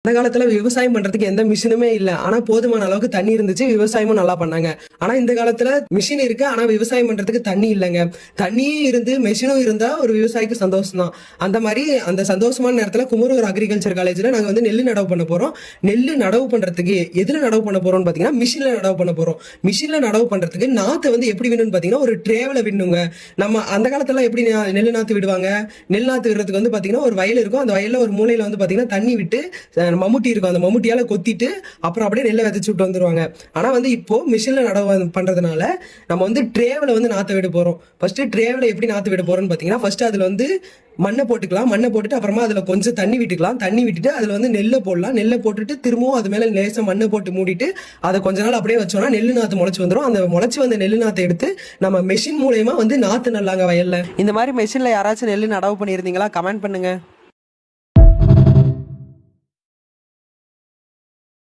அந்த காலத்துல விவசாயம் பண்றதுக்கு எந்த மிஷினுமே இல்ல. ஆனா போதுமான அளவுக்கு தண்ணி இருந்துச்சு. விவசாயமும் நல்லா பண்ணாங்க. ஆனா இந்த காலத்துல மிஷின் இருக்கு. ஆனா விவசாயம் பண்றதுக்கு தண்ணி இல்லங்க. தண்ணியும் இருந்து மெஷினும் இருந்தா ஒரு விவசாயிக்கு சந்தோஷம் தான். அந்த மாரி அந்த சந்தோஷமான நேரத்துல குமரூர் அக்ரிகல்ச்சர் காலேஜ்ல நாங்க வந்து நெல்லு நடவு பண்ண போறோம். நெல்லு நடவு பண்றதுக்கு எதுல நடவு பண்ண போறோம்னு பாத்தீங்கன்னா மிஷின்ல நடவு பண்ண போறோம். மிஷின்ல நடவு பண்றதுக்கு நாத்து வந்து எப்படி விடணும்னு பாத்தீங்கன்னா ஒரு ட்ரேவ்ல விடணுங்க. நம்ம அந்த காலத்துல எப்படி நெல்லு நாத்து விடுவாங்க? நெல் நாத்து விடுறதுக்கு வந்து பாத்தீங்கன்னா ஒரு வயல் இருக்கும். அந்த வயல்ல ஒரு மூலையில வந்து பாத்தீங்கன்னா தண்ணி விட்டு மம்முட்டி இருக்கும். அந்த மம்முட்டியால கொத்திட்டு அப்புறம் அப்படியே நெல்லை விதைச்சு விட்டு வந்துருவாங்க. ஆனா வந்து இப்போ மிஷின்ல நடவு பண்றதுனால நம்ம வந்து ட்ரேவ்ல வந்து நாத்து விட போறோம். ஃபர்ஸ்ட் ட்ரேவ்ல எப்படி நாத்து விட போறோம்னு பாத்தீங்கன்னா ஃபர்ஸ்ட் அதுல வந்து மண்ணை போட்டுக்கலாம். மண்ணை போட்டுட்டு அப்புறமா அதுல கொஞ்சம் தண்ணி விட்டுக்கலாம். தண்ணி விட்டுட்டு அதுல வந்து நெல்லை போடலாம். நெல்லை போட்டுட்டு திரும்பவும் அது மேல லேசா மண்ணை போட்டு மூடிட்டு அதை கொஞ்ச நாள் அப்படியே வச்சோம்னா நெல்லு நாத்து முளைச்சு வந்துடும். அந்த முளைச்சு வந்த நெல்லு நாத்தை எடுத்து நம்ம மெஷின் மூலயமா வந்து நாத்து நல்லாங்க வயல்ல. இந்த மாதிரி மெஷின்ல யாராச்சும் நெல்லு நடவு பண்ணியிருந்தீங்களா? கமெண்ட் பண்ணுங்க.